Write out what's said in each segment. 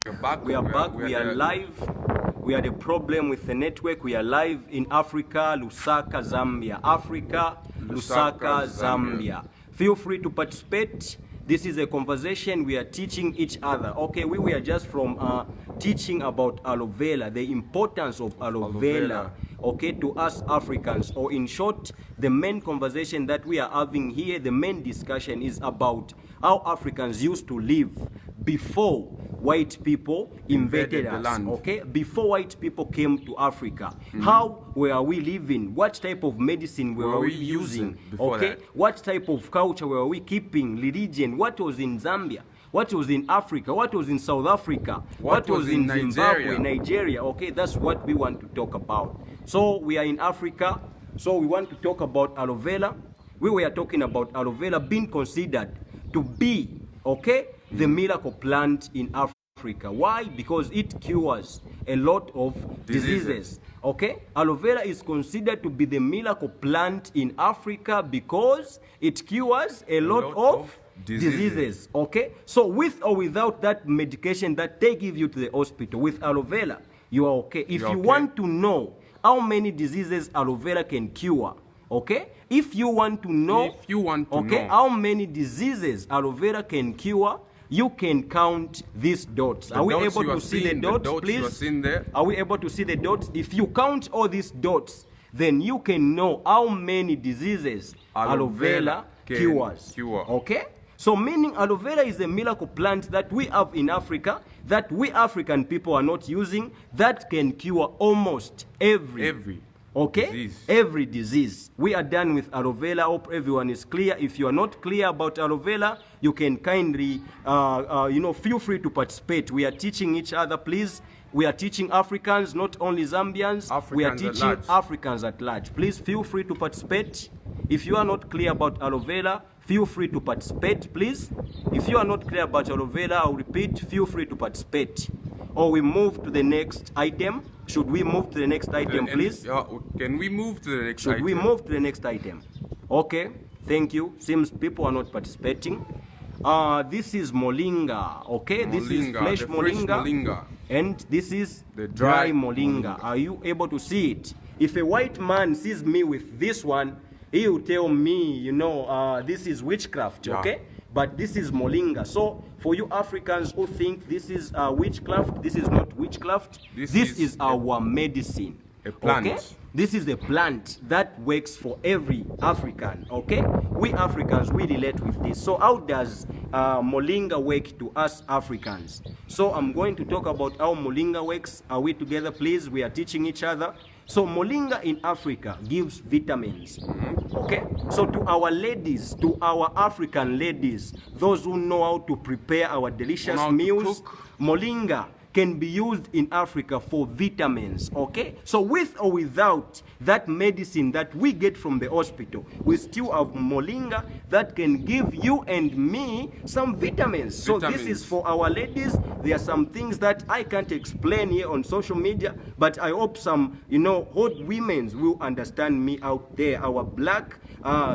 We are back. We are live. We had a problem with the network. We are live in Africa, Lusaka, Zambia. Africa, Lusaka, Zambia. Feel free to participate. This is a conversation we are teaching each other. Okay, we were just from teaching about aloe vera, the importance of aloe vera, okay, to us Africans. Or in short, the main conversation that we are having here, the main discussion is about how Africans used to live before white people invaded us, land. Okay, before white people came to Africa. How were we living? What type of medicine were we using? Okay, that? What type of culture were we keeping? Religion? What was in Zambia? What was in Africa? What was in South Africa? What was in Zimbabwe, Nigeria? Okay, that's what we want to talk about. So we are in Africa, so we want to talk about aloe vera. We were talking about aloe vera being considered to be, okay, the miracle plant in Africa. Why? Because it cures a lot of diseases. Okay? Aloe vera is considered to be the miracle plant in Africa because it cures a lot of diseases. Okay? So with or without that medication that they give you to the hospital, with aloe vera, you are okay. If you want to know how many diseases aloe vera can cure, okay? If you want to know, how many diseases aloe vera can cure, you can count these dots. Are we able to see the dots, please? Are we able to see the dots? If you count all these dots, then you can know how many diseases aloe vera cures. Okay? So meaning aloe vera is a miracle plant that we have in Africa, that we African people are not using, that can cure almost every every disease. We are done with aloe vera. Hope everyone is clear. If you are not clear about aloe vera, you can kindly feel free to participate. We are teaching each other, please. We are teaching Africans, not only Zambians. We are teaching Africans at large. Please feel free to participate. If you are not clear about aloe vera, feel free to participate, please. If you are not clear about aloe vera, I'll repeat, feel free to participate. Or we move to the next item. Should we move to the next item, please? Can we move to the next item? Should we move to the next item? Okay, thank you. Seems people are not participating. This is moringa, okay? This is fresh moringa. And this is the dry moringa. Are you able to see it? If a white man sees me with this one, he will tell me, this is witchcraft, okay? But this is moringa. So for you Africans who think this is witchcraft, this is not witchcraft. This is our medicine. A plant. Okay? This is a plant that works for every African. Okay? We Africans, we relate with this. So how does moringa work to us Africans? So I'm going to talk about how moringa works. Are we together, please? We are teaching each other. So moringa in Africa gives vitamins, okay? So to our ladies, to our African ladies, those who know how to prepare our delicious meals, moringa can be used in Africa for vitamins, okay? So with or without that medicine that we get from the hospital, we still have moringa that can give you and me some vitamins. So this is for our ladies. There are some things that I can't explain here on social media, but I hope some, hot women will understand me out there. Our black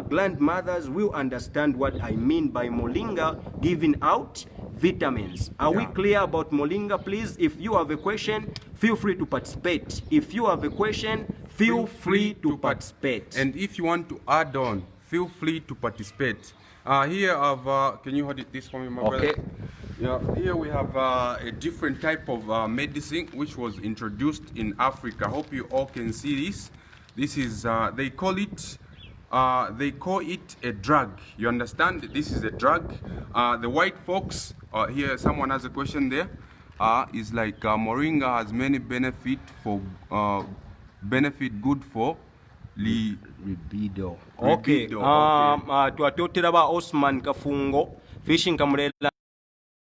grandmothers will understand what I mean by moringa giving out vitamins. Are we clear about moringa, please? If you have a question, feel free to participate. If you have a question, feel free to participate. And if you want to add on, feel free to participate. Here I've, can you hold it this for me, my brother? Yeah, here we have a different type of medicine which was introduced in Africa. Hope you all can see this. This is, they call it a drug. You understand? This is a drug. The white folks, here someone has a question there, is like moringa has many benefit good for libido. Okay. Twatotera ba Osman Kafungo, fishing kamrela.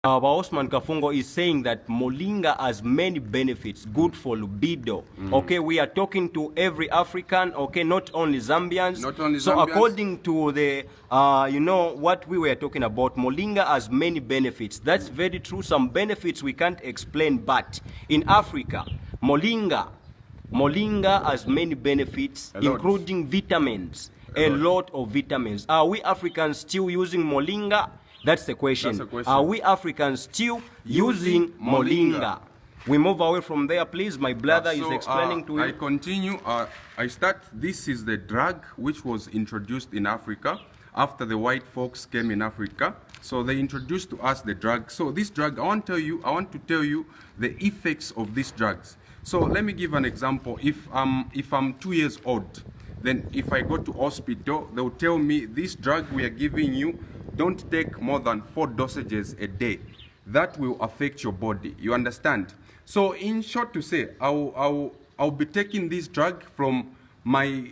Osman Kafungo is saying that moringa has many benefits, good for libido. Okay, we are talking to every African, okay, not only Zambians. So according to the, what we were talking about, moringa has many benefits. That's very true. Some benefits we can't explain, but in Africa, moringa has many benefits, including vitamins, a lot of vitamins. Are we Africans still using moringa? That's the question. That's the question. Are we Africans still using moringa? We move away from there, please. My brother is explaining to you. I continue. I start. This is the drug which was introduced in Africa after the white folks came in Africa. So they introduced to us the drug. So this drug, I want to tell you the effects of these drugs. So let me give an example. If I'm 2 years old, then if I go to hospital, they'll tell me this drug we are giving you, don't take more than 4 dosages a day. That will affect your body. You understand? So in short to say, I'll be taking this drug from my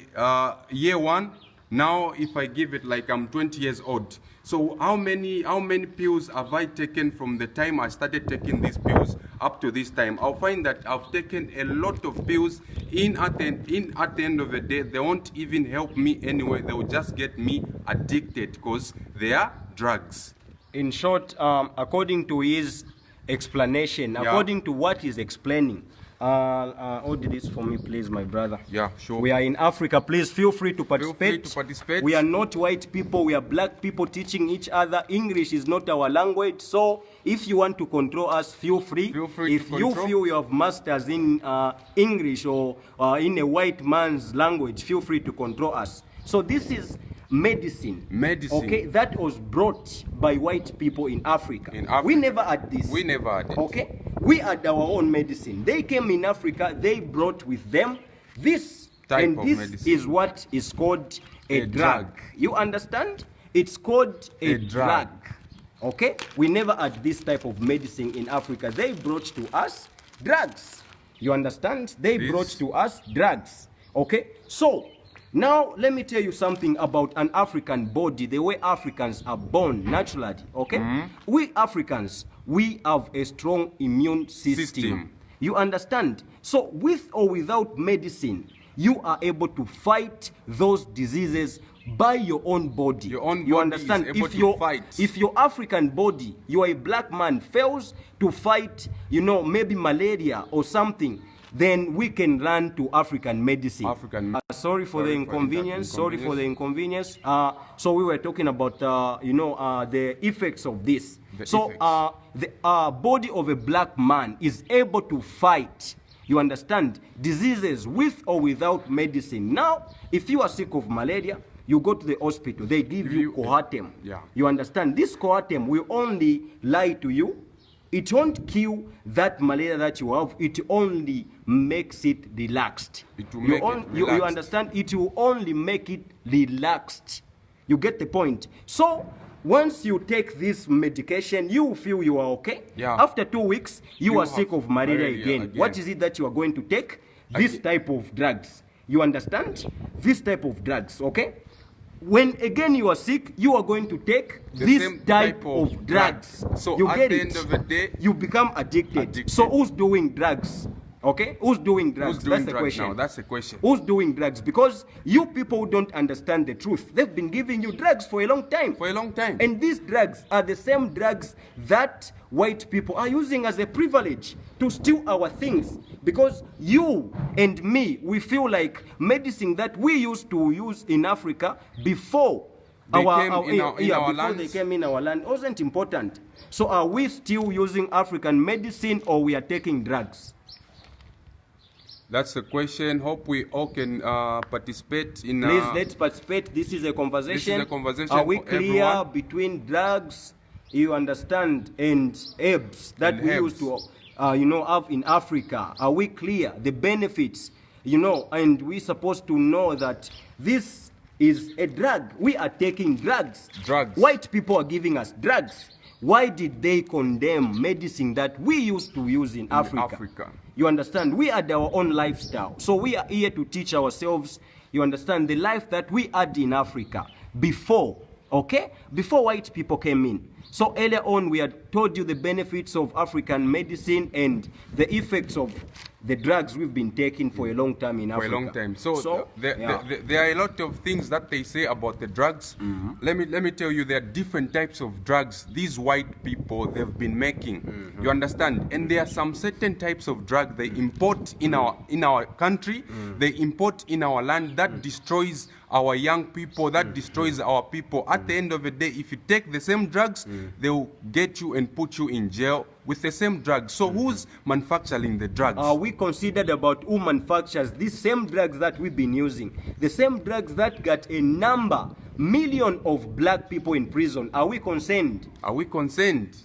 year 1. Now if I give it like I'm 20 years old. So how many pills have I taken from the time I started taking these pills up to this time? I'll find that I've taken a lot of pills at the end of the day. They won't even help me anyway. They will just get me addicted because they are drugs. In short, according to his explanation, according to what he's explaining, hold this for me, please, my brother. Yeah, sure. We are in Africa. Please feel free to participate. Feel free to participate. We are not white people. We are black people teaching each other. English is not our language. So if you want to control us, feel free. Feel free if to you control. feel you have masters in English or in a white man's language, feel free to control us. So this is medicine. Okay, that was brought by white people in Africa. We never had this. We never had it. Okay, we had our own medicine. They came in Africa. They brought with them this type of this medicine. is what is called a drug. You understand? It's called a drug. Okay, we never had this type of medicine in Africa. They brought to us drugs. You understand? They brought to us drugs. Okay, so now, let me tell you something about an African body, the way Africans are born naturally, okay? We Africans, we have a strong immune system. You understand? So, with or without medicine, you are able to fight those diseases by your own body. Your own body you understand? is able to fight. If your African body, you are a black man, fails to fight, you know, maybe malaria or something, then we can run to African medicine. Sorry for the inconvenience. Sorry for the inconvenience. So we were talking about, the effects of this. The body of a black man is able to fight, you understand, diseases with or without medicine. Now, if you are sick of malaria, you go to the hospital. They give you coartem. You understand? This coartem will only lie to you. It won't kill that malaria that you have. It only makes it relaxed. You understand? It will only make it relaxed. You get the point? So once you take this medication, you feel you are okay. After 2 weeks, you are sick of malaria again. What is it that you are going to take? This type of drugs. You understand? This type of drugs, okay? When again you are sick, you are going to take this type of drugs. So you at get the it? end of the day, you become addicted. So who's doing drugs? Okay, who's doing drugs? That's the question. Now, that's the question. Who's doing drugs? Because you people don't understand the truth. They've been giving you drugs for a long time. For a long time. And these drugs are the same drugs that white people are using as a privilege to steal our things. Because you and me, we feel like medicine that we used to use in Africa before they came in our land wasn't important. So are we still using African medicine or we are taking drugs? That's the question. Hope we all can participate in. Please, let's participate. This is a conversation. This is a conversation. Are we for clear everyone? between drugs, you understand, and herbs that we used to, have in Africa? Are we clear? The benefits, and we're supposed to know that this is a drug. We are taking drugs. White people are giving us drugs. Why did they condemn medicine that we used to use in Africa? You understand? We had our own lifestyle. So we are here to teach ourselves, you understand, the life that we had in Africa before, okay? Before white people came in. So earlier on, we had told you the benefits of African medicine and the effects of the drugs we've been taking for a long time in Africa. For a long time. So there are a lot of things that they say about the drugs. Let me tell you, there are different types of drugs these white people, they've been making. You understand? And there are some certain types of drugs they import in our country, they import in our land that destroys our young people, that destroys our people. At the end of the day, if you take the same drugs, they will get you and put you in jail with the same drugs. So who's manufacturing the drugs? We considered about who manufactures these same drugs that we've been using. The same drugs that got a million of black people in prison. Are we concerned? Are we concerned?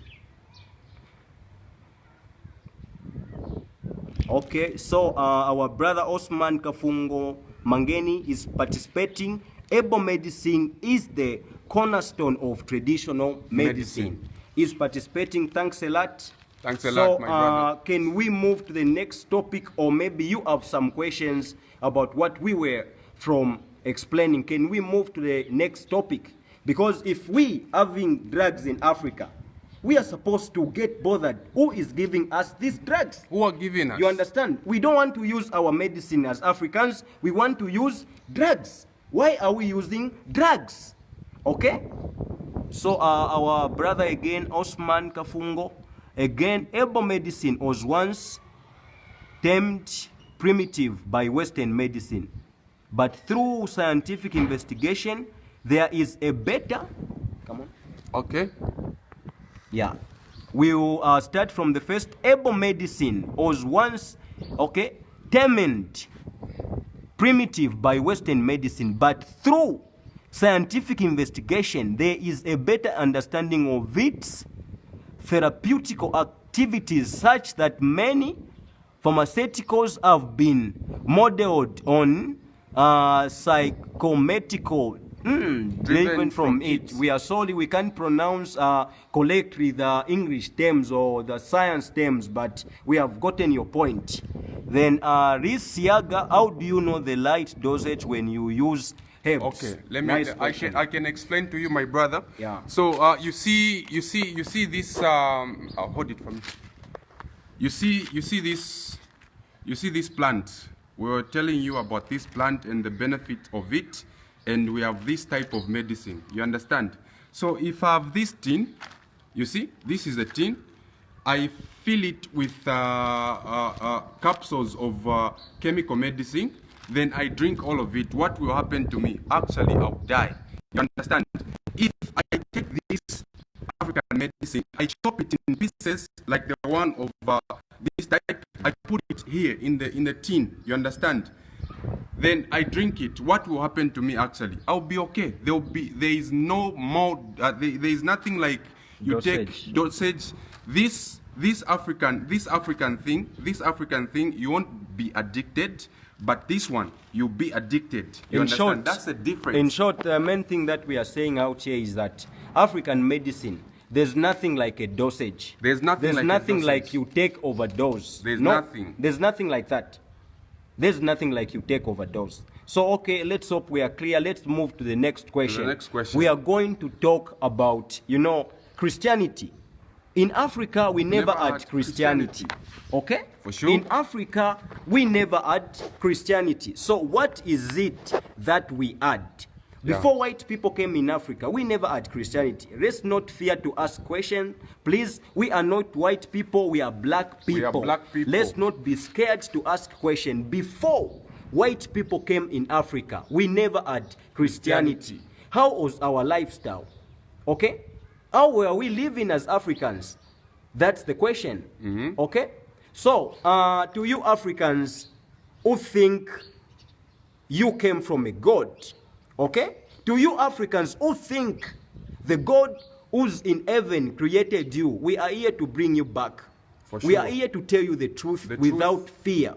Okay, so our brother Osman Kafungo Mangeni is participating. Herbal medicine is the cornerstone of traditional medicine. He's participating. Thanks a lot. Thanks a lot, my brother. Can we move to the next topic, or maybe you have some questions about what we were from explaining? Can we move to the next topic? Because if we having drugs in Africa, we are supposed to get bothered. Who is giving us these drugs? Who are giving us? You understand? We don't want to use our medicine as Africans. We want to use drugs. Why are we using drugs? Okay? So our brother again, Osman Kafungo, again, herbal medicine was once termed primitive by Western medicine. But through scientific investigation, there is a better... Come on. Okay. Yeah. We will start from the first. Herbal medicine was once, okay, termed primitive by Western medicine, but through scientific investigation, there is a better understanding of its therapeutical activities, such that many pharmaceuticals have been modeled on psychomedical driven from it. We are sorry we can't pronounce correctly the English terms or the science terms, but we have gotten your point. Then Riz Siaga, how do you know the right dosage when you use herbs? Okay, let me. I can explain to you, my brother. Yeah. So you see this. Hold it for me. You see this plant. We were telling you about this plant and the benefit of it. And we have this type of medicine, you understand? So if I have this tin, you see, this is a tin, I fill it with capsules of chemical medicine, then I drink all of it. What will happen to me? Actually, I'll die. You understand? If I take this African medicine, I chop it in pieces like the one of this type, I put it here in the tin, you understand? Then I drink it. What will happen to me actually? I'll be okay. There is no more, there is nothing like you dosage. Take dosage. This African thing, you won't be addicted, but this one, you'll be addicted. You understand? Short, that's the difference. In short, the main thing that we are saying out here is that African medicine, there's nothing like a dosage. There's nothing like you take overdose. There's nothing. There's nothing like that. There's nothing like you take overdose. So, okay, let's hope we are clear. Let's move to the next question. We are going to talk about, Christianity. In Africa, we never had Christianity. Okay? For sure. In Africa, we never had Christianity. So, what is it that we had? Before white people came in Africa, we never had Christianity. Let's not fear to ask questions. Please, we are not white people, we are black people. We are black people. Let's not be scared to ask questions. Before white people came in Africa, we never had Christianity. How was our lifestyle? Okay? How were we living as Africans? That's the question. Okay? So, to you Africans who think you came from a God, okay? To you Africans who think the God who's in heaven created you, we are here to bring you back. For sure. We are here to tell you the truth without fear.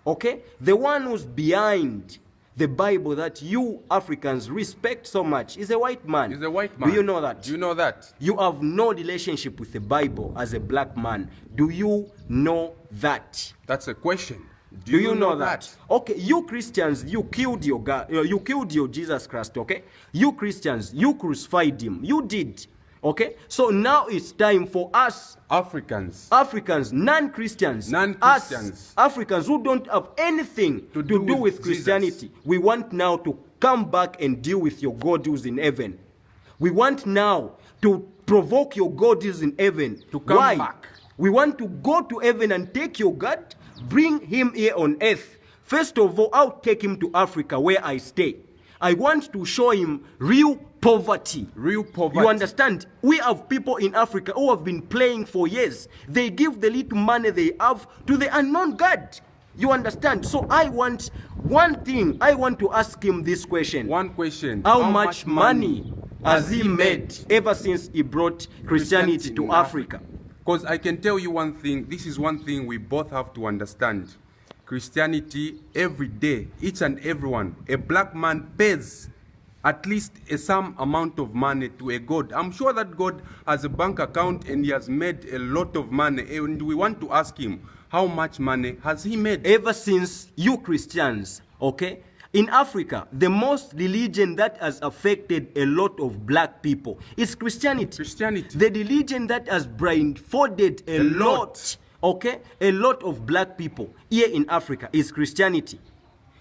Okay? The one who's behind the Bible that you Africans respect so much is a white man. He's a white man. Do you know that? Do you know that? You have no relationship with the Bible as a black man. Do you know that? That's a question. Do you know that? Okay, you Christians, you killed your God, you killed your Jesus Christ, okay? You Christians, you crucified him. You did. Okay? So now it's time for us Africans, non-Christians, us Africans who don't have anything to do with Christianity. We want now to come back and deal with your God who's in heaven. We want now to provoke your God who's in heaven to come back. We want to go to heaven and take your God, bring him here on earth. First of all, I'll take him to Africa where I stay. I want to show him real poverty. Real poverty. You understand? We have people in Africa who have been playing for years. They give the little money they have to the unknown God. You understand? So I want one thing. I want to ask him this question. One question. How much money has he made ever since he brought Christianity to Africa? Because I can tell you one thing. This is one thing we both have to understand. Christianity, every day, each and everyone, a black man pays at least some amount of money to a God. I'm sure that God has a bank account and he has made a lot of money. And we want to ask him, how much money has he made? Ever since you Christians, okay? In Africa, the most religion that has affected a lot of black people is Christianity. Christianity. The religion that has blindfolded a lot, okay, a lot of black people here in Africa is Christianity.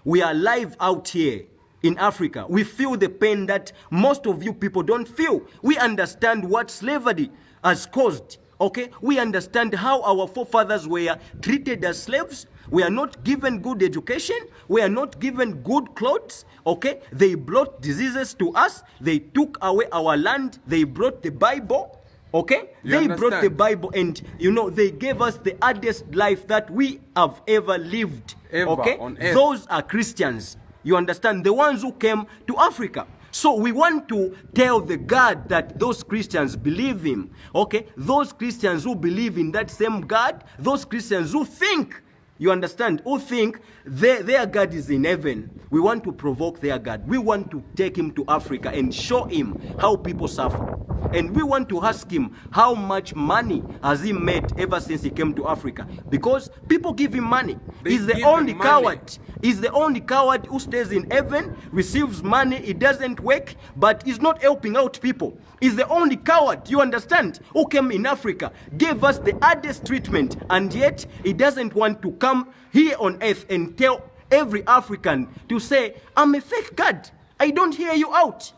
We are live out here in Africa. We feel the pain that most of you people don't feel. We understand what slavery has caused. Okay, we understand how our forefathers were treated as slaves. We are not given good education. We are not given good clothes. Okay, they brought diseases to us. They took away our land. They brought the Bible. Okay, they brought the Bible, and you know they gave us the hardest life that we have ever lived. Okay, on earth. Those are Christians. You understand? The ones who came to Africa. So we want to tell the God that those Christians believe in, okay? Those Christians who believe in that same God, those Christians who think, you understand, who think their God is in heaven. We want to provoke their God. We want to take him to Africa and show him how people suffer. And we want to ask him how much money has he made ever since he came to Africa. Because people give him money. He's the only coward. He's the only coward who stays in heaven, receives money, he doesn't work, but he's not helping out people. He's the only coward, you understand, who came in Africa, gave us the hardest treatment, and yet he doesn't want to come here on earth and tell every African to say, I'm a fake God. I don't hear you out.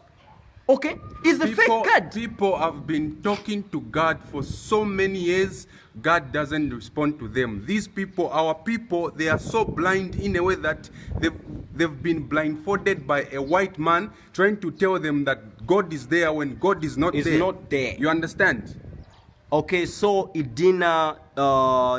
Okay? It's a fake God. People have been talking to God for so many years. God doesn't respond to them. These people, our people, they are so blind in a way that they've been blindfolded by a white man trying to tell them that God is there when God is not there. Not there. You understand? Okay, so Idina,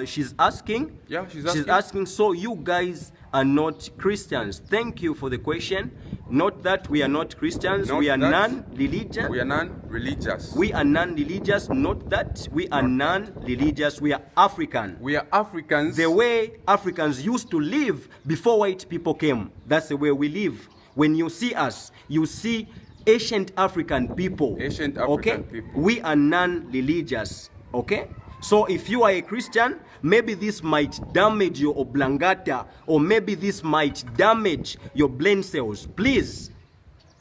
she's asking. Yeah, she's asking, so you guys are not Christians. Thank you for the question. Not that we are not Christians, we are non-religious. We are non-religious. We are non-religious, not that we are non-religious, we are African. We are Africans. The way Africans used to live before white people came, that's the way we live. When you see us, you see ancient African people. Ancient African people. We are non-religious, okay? So if you are a Christian, maybe this might damage your oblongata, or maybe this might damage your brain cells. Please,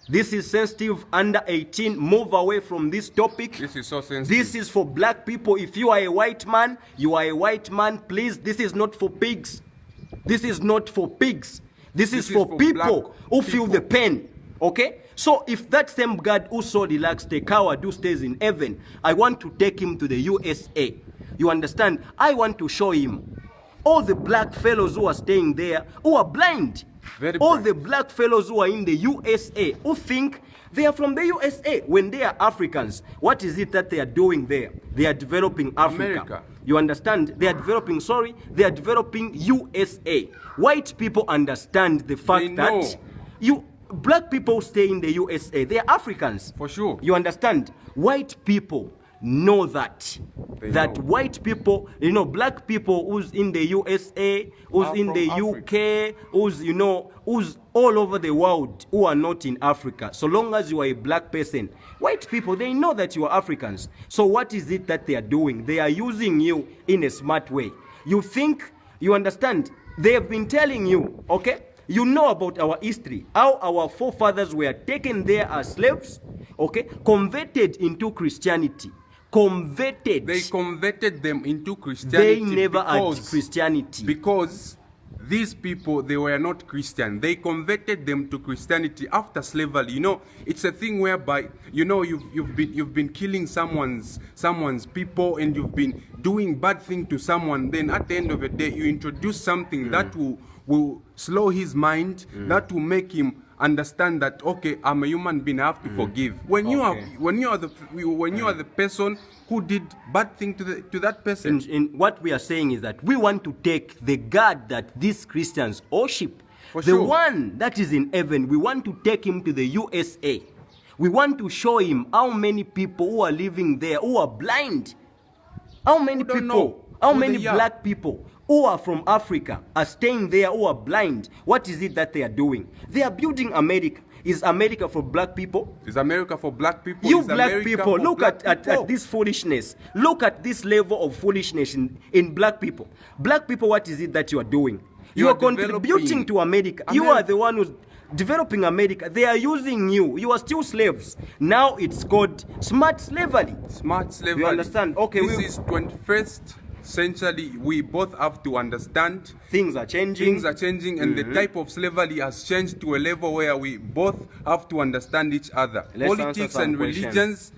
this is sensitive, under 18, move away from this topic. This is so sensitive. This is for black people. If you are a white man, you are a white man, please, this is not for pigs. This is not for pigs. This is for people who feel the pain, okay? So if that same God who so relaxed, a coward who stays in heaven, I want to take him to the USA. You understand? I want to show him all the black fellows who are staying there, who are blind. All the black fellows who are in the USA, who think they are from the USA when they are Africans. What is it that they are doing there? They are developing Africa. America. You understand? They are developing, they are developing USA. White people understand the fact that black people stay in the USA. They are Africans. For sure. You understand? White people know that. White people, you know, black people who's in the USA, who's in the UK, who's all over the world, who are not in Africa. So long as you are a black person, white people, they know that you are Africans. So what is it that they are doing? They are using you in a smart way. You think, you understand? They have been telling you, okay? You know about our history, how our forefathers were taken there as slaves, okay? Converted into Christianity. They converted them into Christianity. They never had Christianity. Because these people, they were not Christian. They converted them to Christianity after slavery. You know, it's a thing whereby, you know, you've been killing someone's people, and you've been doing bad thing to someone. Then at the end of the day, you introduce something that will slow his mind, that will make him understand that, okay, I'm a human being, I have to forgive. When you are the person who did bad thing to that person. In what we are saying is that we want to take the God that these Christians worship, For the sure. one that is in heaven, we want to take him to the USA. We want to show him how many people who are living there who are blind. How many don't people, know how who many they are. black people who are from Africa are staying there who are blind? What is it that they are doing? They are building America. Is America for black people? Is America for black people? You Is black America people, for look black at people? this foolishness. Look at this level of foolishness in black people. Black people, what is it that you are doing? You are contributing to America. You are the one who's developing America. They are using you. You are still slaves. Now it's called smart slavery. Smart slavery. You understand? Okay, This is 21st century. We both have to understand things are changing. things are changing, and the type of slavery has changed to a level where we both have to understand each other. Let's answer Politics some and questions. religions.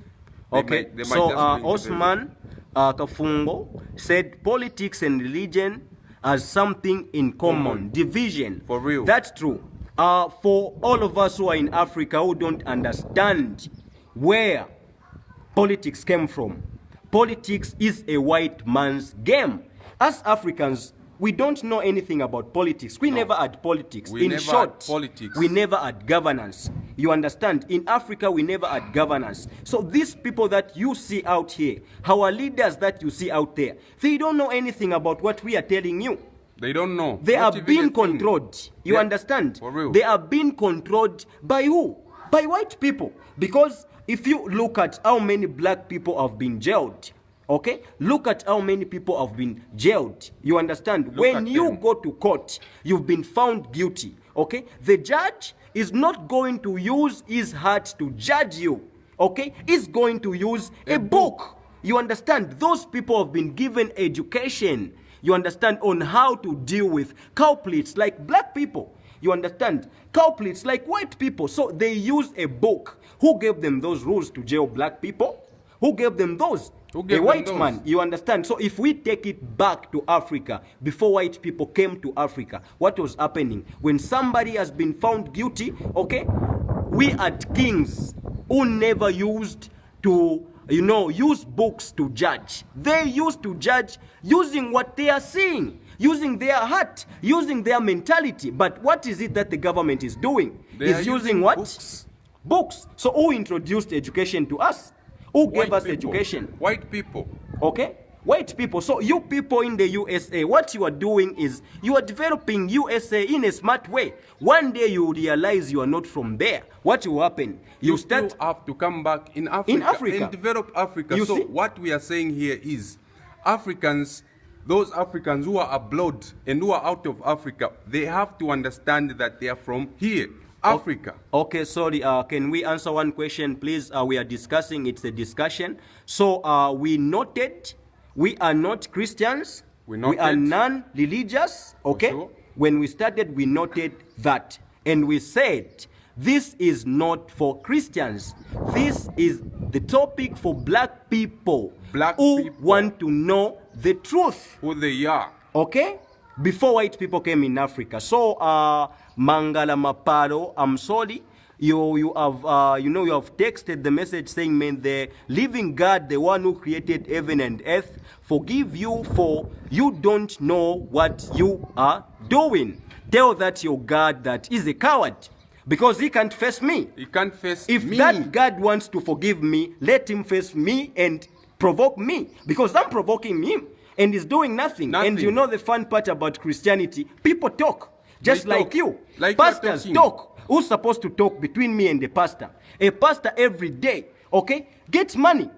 Okay, they might so just bring Osman Kafungo said politics and religion has something in common, division. For real. That's true. For all of us who are in Africa who don't understand where politics came from, politics is a white man's game. As Africans, we don't know anything about politics. We never had politics. We In never short, had politics. we never had governance. You understand? In Africa, we never had governance. So these people that you see out here, our leaders that you see out there, they don't know anything about what we are telling you. They don't know. They Not are even a being thing. controlled. You Yeah, understand? for real. They are being controlled by who? By white people. Because if you look at how many black people have been jailed, okay? Look at how many people have been jailed. You understand? When at you them. go to court, you've been found guilty, okay? The judge is not going to use his heart to judge you, okay? He's going to use a book. You understand? Those people have been given education, you understand, on how to deal with culprits like black people. You understand? Culprits like white people. So they use a book. Who gave them those rules to jail black people? Who gave them those? Who gave A them white those? man. You understand? So if we take it back to Africa, before white people came to Africa, what was happening? When somebody has been found guilty, okay, we had kings who never used to, use books to judge. They used to judge using what they are seeing, using their heart, using their mentality. But what is it that the government is doing? They are Is using using what? books. Books. So who introduced education to us? Who gave White us people. education? White people. Okay? White people. So you people in the USA, what you are doing is you are developing USA in a smart way. One day you will realize you are not from there. What will happen? You still start have to come back in Africa, and develop Africa. You So see? what we are saying here is Africans, those Africans who are abroad and who are out of Africa, they have to understand that they are from here, Africa. Okay, sorry. Can we answer one question, please? We are discussing. It's a discussion. So we noted we are not Christians. We We are noted. non-religious. Okay. sure. When we started, we noted that, and we said this is not for Christians. This is the topic for black people Black who people. want to know the truth. Who they are. Okay? Before white people came in Africa. So, Mangala Maparo, I'm sorry. You have texted the message saying, "May the living God, the one who created heaven and earth, forgive you for you don't know what you are doing. Tell that your God that is a coward because he can't face me. He can't face If me. that God wants to forgive me, let him face me and provoke me because I'm provoking him and he's doing nothing. And Nothing. you know the fun part about Christianity, people talk just They like talk. you. Like you're Pastors talking. talk. Who's supposed to talk between me and the pastor? A pastor every day, okay, gets money.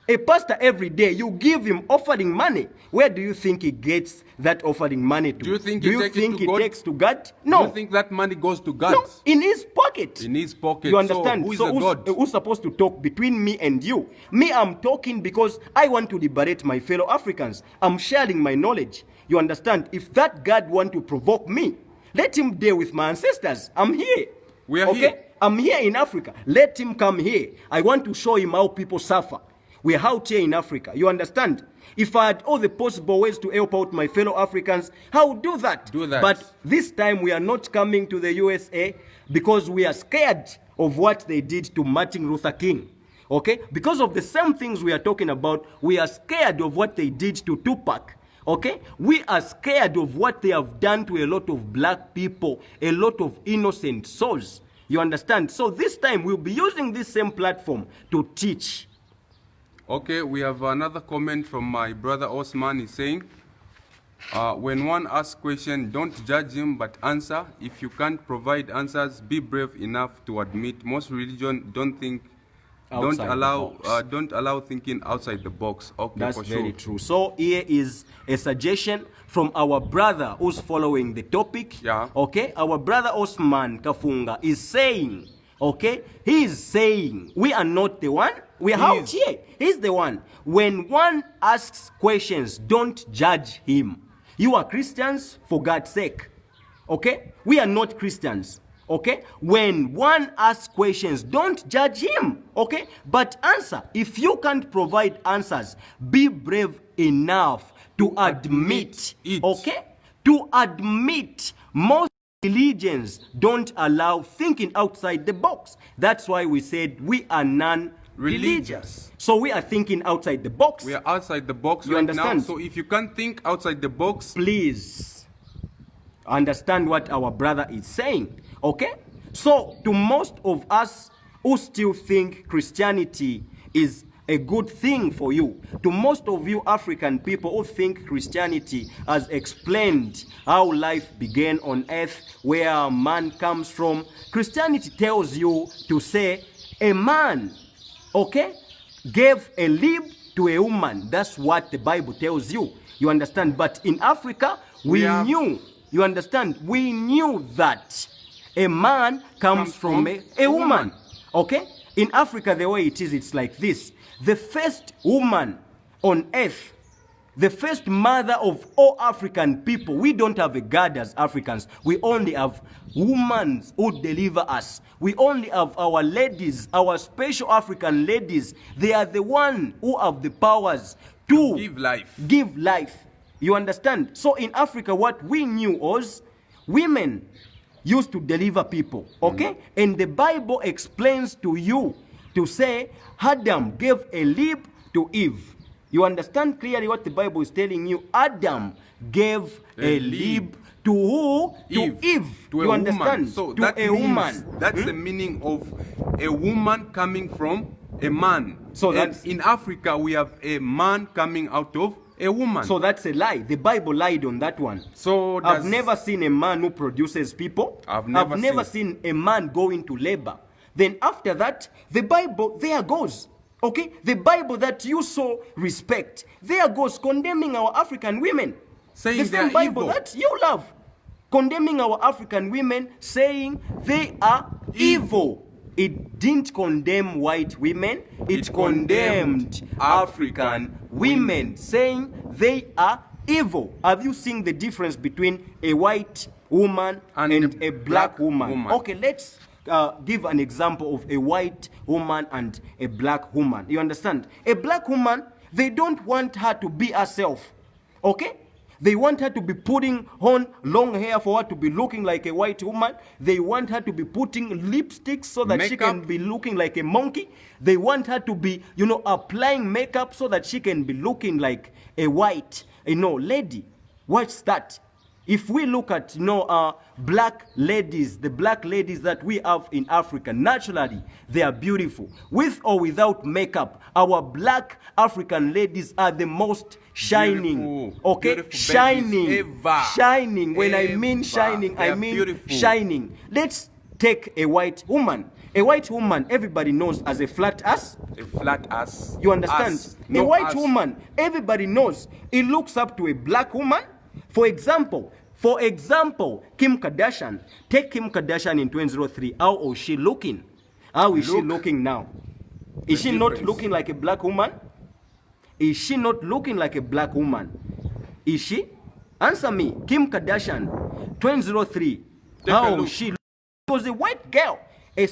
A pastor every day, you give him offering money. Where do you think he gets that offering money to? Do you think he takes it to he God? takes to God? No. Do you think that money goes to God? No, in his pocket. In his pocket. You understand? So who is So the who's, God? who's supposed to talk between me and you? Me, I'm talking because I want to liberate my fellow Africans. I'm sharing my knowledge. You understand? If that God want to provoke me, let him deal with my ancestors. I'm here. We are okay? here. I'm here in Africa. Let him come here. I want to show him how people suffer. We are out here in Africa. You understand? If I had all the possible ways to help out my fellow Africans, I would do that. But this time we are not coming to the USA because we are scared of what they did to Martin Luther King. Okay? Because of the same things we are talking about, we are scared of what they did to Tupac. Okay? We are scared of what they have done to a lot of black people, a lot of innocent souls. You understand? So this time we'll be using this same platform to teach. Okay, we have another comment from my brother Osman. He's saying, when one asks question, don't judge him, but answer. If you can't provide answers, be brave enough to admit most religion don't allow thinking outside the box. Okay, that's for very sure. true. So here is a suggestion from our brother who's following the topic. Yeah. Okay, our brother Osman Kafunga is saying, okay, he is saying we are not the one. We are out here. He's the one. When one asks questions, don't judge him. You are Christians, for God's sake. Okay? We are not Christians. Okay? When one asks questions, don't judge him. Okay? But answer. If you can't provide answers, be brave enough to admit it. Okay? To admit most religions don't allow thinking outside the box. That's why we said we are non-religious. So we are thinking outside the box. We are outside the box you right understand? now. So if you can't think outside the box, please understand what our brother is saying. Okay? So to most of us who still think Christianity is a good thing for you, to most of you African people who think Christianity has explained how life began on earth, where man comes from, Christianity tells you to say a man, okay, gave a lip to a woman. That's what the Bible tells you. You understand? But in Africa, we knew, you understand, we knew that a man comes from a woman. Okay? In Africa, the way it is, it's like this. The first woman on earth, the first mother of all African people, we don't have a God as Africans. We only have women who deliver us. We only have our ladies, our special African ladies. They are the one who have the powers to give life. Give life. You understand? So in Africa, what we knew was women used to deliver people. Okay? And the Bible explains to you to say Adam gave a lip to Eve. You understand clearly what the Bible is telling you? Adam gave a lip to who? Eve. To Eve. To you a understand? Woman. So to that a woman. That's the meaning of a woman coming from a man. So that's in Africa, we have a man coming out of a woman. So that's a lie. The Bible lied on that one. So I've never seen a man who produces people. I've never seen a man go into labor. Then after that, the Bible, there goes. Okay? The Bible that you so respect, there goes condemning our African women. Saying the same Bible evil. That you love. Condemning our African women, saying they are evil. It didn't condemn white women. It condemned African women, saying they are evil. Have you seen the difference between a white woman and a black woman? Okay, let's give an example of a white woman and a black woman. You understand? A black woman, they don't want her to be herself. Okay? They want her to be putting on long hair for her to be looking like a white woman. They want her to be putting lipsticks so that she can be looking like a monkey. They want her to be, applying makeup so that she can be looking like a white, lady. What's that? If we look at, black ladies, the black ladies that we have in Africa, naturally, they are beautiful. With or without makeup, our black African ladies are the most shining. Beautiful. Okay? Beautiful shining. Shining. When I mean shining, I mean beautiful. Shining. Let's take a white woman. A white woman, everybody knows as a flat ass. A flat ass. You understand? Ass. A No white ass. woman, everybody knows. It looks up to a black woman. For example, Kim Kardashian. Take Kim Kardashian in 2003. How is she looking? How is she looking now? Is she not looking like a black woman? Is she not looking like a black woman? Is she? Answer me. Kim Kardashian, 2003. How is she? She was a white girl. A